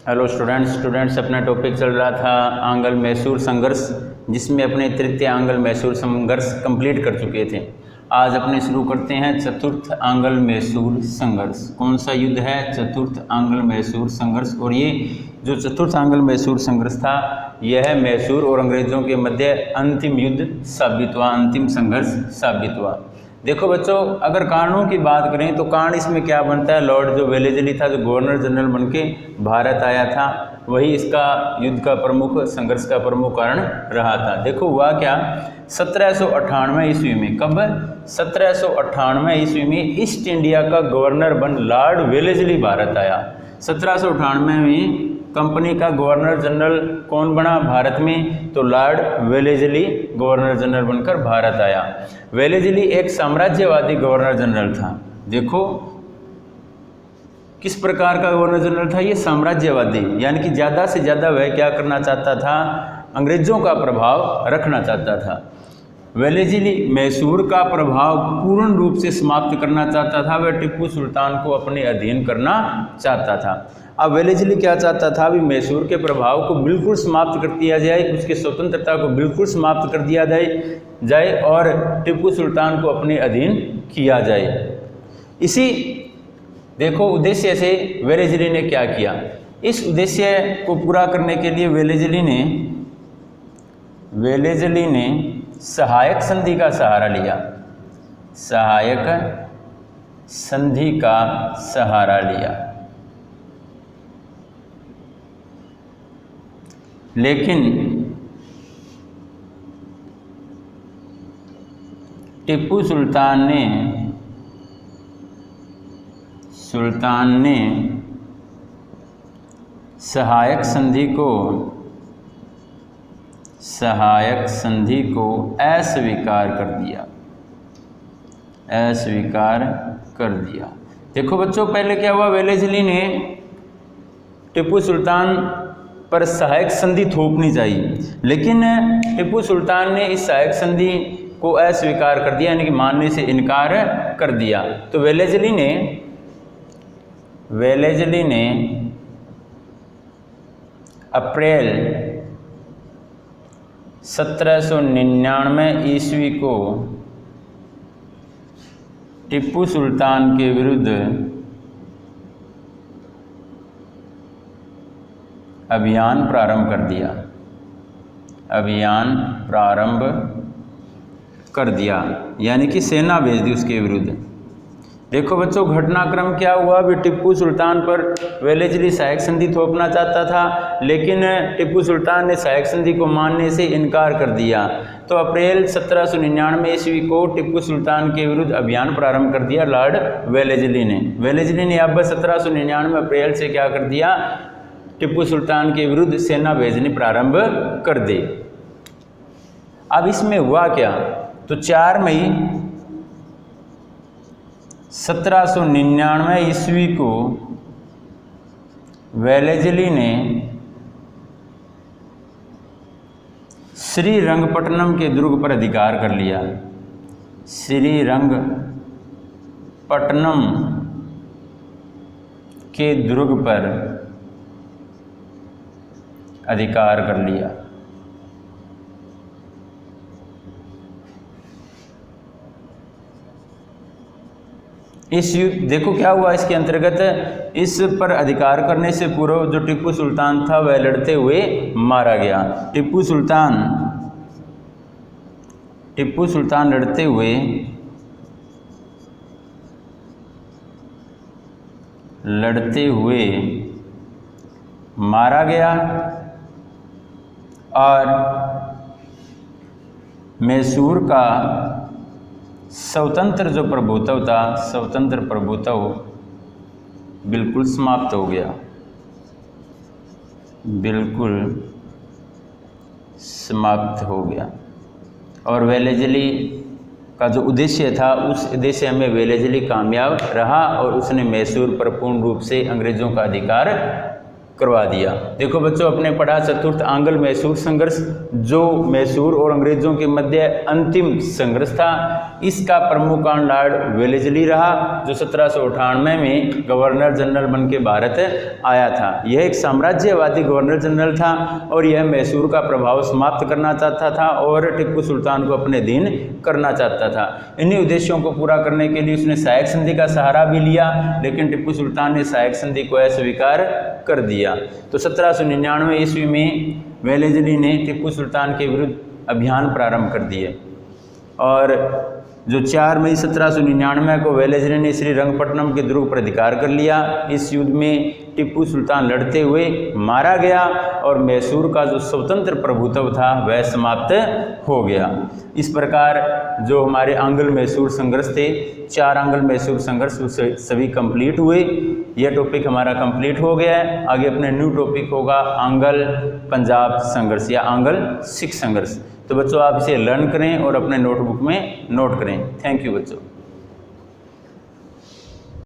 Hello students अपना topic चल रहा था आंग्ल मैसूर संघर्ष, जिसमें अपने तृतीय आंग्ल मैसूर संघर्ष कंप्लीट कर चुके थे। आज अपने शुरू करते हैं चतुर्थ आंग्ल मैसूर संघर्ष। कौन सा युद्ध है? चतुर्थ आंग्ल मैसूर संघर्ष। और ये जो चतुर्थ आंग्ल मैसूर संघर्ष था, यह मैसूर और अंग्रेजों के मध्य अंतिम युद्ध साबित हुआ, अंतिम संघर्ष साबित हुआ। देखो बच्चों, अगर कारणों की बात करें तो कारण इसमें क्या बनता है? लॉर्ड जो वेलेस्ली था, जो गवर्नर जनरल बनके भारत आया था, वही इसका युद्ध का प्रमुख, संघर्ष का प्रमुख कारण रहा था। देखो हुआ क्या, 1798 ईस्वी में, कब? 1798 ईस्वी में ईस्ट इंडिया का गवर्नर बन लॉर्ड वेलेस्ली भारत आया। 1798 में कंपनी का गवर्नर जनरल कौन बना भारत में? तो लॉर्ड वेलेस्ली गवर्नर जनरल बनकर भारत आया। वेलेस्ली एक साम्राज्यवादी गवर्नर जनरल था। देखो किस प्रकार का गवर्नर जनरल था ये? साम्राज्यवादी, यानी कि ज़्यादा से ज़्यादा वह क्या करना चाहता था? अंग्रेजों का प्रभाव रखना चाहता था। वेलेस्ली मैसूर का प्रभाव पूर्ण रूप से समाप्त करना चाहता था। वह टिप्पू सुल्तान को अपने अधीन करना चाहता था। अब वेलेस्ली क्या चाहता था? अभी मैसूर के प्रभाव को बिल्कुल समाप्त कर दिया जाए, उसकी स्वतंत्रता को बिल्कुल समाप्त कर दिया जाए और टिप्पू सुल्तान को अपने अधीन किया जाए। इसी देखो उद्देश्य से वेलेस्ली ने क्या किया? इस उद्देश्य को पूरा करने के लिए वेलेस्ली ने सहायक संधि का सहारा लिया। सहायक संधि का सहारा लिया, लेकिन टिप्पू सुल्तान ने सहायक संधि को अस्वीकार कर दिया। देखो बच्चों, पहले क्या हुआ? वेलेस्ली ने टिप्पू सुल्तान पर सहायक संधि थोपनी चाहिए, लेकिन टिप्पू सुल्तान ने इस सहायक संधि को अस्वीकार कर दिया, यानी कि मानने से इनकार कर दिया। तो वेलेस्ली ने अप्रैल 1799 ईस्वी को टिप्पू सुल्तान के विरुद्ध अभियान प्रारंभ कर दिया, यानी कि सेना भेज दी उसके विरुद्ध। देखो बच्चों, घटनाक्रम क्या हुआ? अभी टिप्पू सुल्तान पर वेलेस्ली सहायक संधि थोपना चाहता था, लेकिन टिप्पू सुल्तान ने सहायक संधि को मानने से इनकार कर दिया। तो अप्रैल 1799 ईस्वी को टिप्पू सुल्तान के विरुद्ध अभियान प्रारंभ कर दिया लॉर्ड वेलेस्ली ने। अब 1799 अप्रैल से क्या कर दिया? टिप्पू सुल्तान के विरुद्ध सेना भेजनी प्रारंभ कर दी। अब इसमें हुआ क्या? तो 4 मई 1799 ईस्वी को वेलेस्ली ने श्रीरंगपट्टनम के दुर्ग पर अधिकार कर लिया। श्रीरंगपट्टनम के दुर्ग पर अधिकार कर लिया। इस युद्ध, देखो क्या हुआ इसके अंतर्गत, इस पर अधिकार करने से पूर्व जो टिप्पू सुल्तान था वह लड़ते हुए मारा गया। टिप्पू सुल्तान लड़ते हुए मारा गया और मैसूर का स्वतंत्र जो प्रभुत्व था, स्वतंत्र प्रभुत्व बिल्कुल समाप्त हो गया, बिल्कुल समाप्त हो गया। और वेलेस्ली का जो उद्देश्य था, उस उद्देश्य में वेलेस्ली कामयाब रहा और उसने मैसूर पर पूर्ण रूप से अंग्रेजों का अधिकार करवा दिया। देखो बच्चों, अपने पढ़ा चतुर्थ आंग्ल मैसूर संघर्ष, जो मैसूर और अंग्रेजों के मध्य अंतिम संघर्ष था। इसका प्रमुख लॉर्ड वेलेस्ली रहा, जो 1798 में गवर्नर जनरल बन के भारत आया था। यह एक साम्राज्यवादी गवर्नर जनरल था और यह मैसूर का प्रभाव समाप्त करना चाहता था और टिप्पू सुल्तान को अपने अधीन करना चाहता था। इन्हीं उद्देश्यों को पूरा करने के लिए उसने सहायक संधि का सहारा भी लिया, लेकिन टिप्पू सुल्तान ने सहायक संधि को अस्वीकार कर दिया। तो 1799 ईस्वी में वेलेस्ली ने टिप्पू सुल्तान के विरुद्ध अभियान प्रारंभ कर दिए और जो 4 मई 1799 को वेलेस्ली ने श्रीरंगपट्टनम के दुर्ग पर अधिकार कर लिया। इस युद्ध में टिप्पू सुल्तान लड़ते हुए मारा गया और मैसूर का जो स्वतंत्र प्रभुत्व था वह समाप्त हो गया। इस प्रकार जो हमारे आंग्ल मैसूर संघर्ष थे, 4 आंग्ल मैसूर संघर्ष सभी कंप्लीट हुए। यह टॉपिक हमारा कंप्लीट हो गया है। आगे अपने न्यू टॉपिक होगा आंग्ल पंजाब संघर्ष या आंग्ल सिख संघर्ष। तो बच्चों, आप इसे लर्न करें और अपने नोटबुक में नोट करें। थैंक यू बच्चों।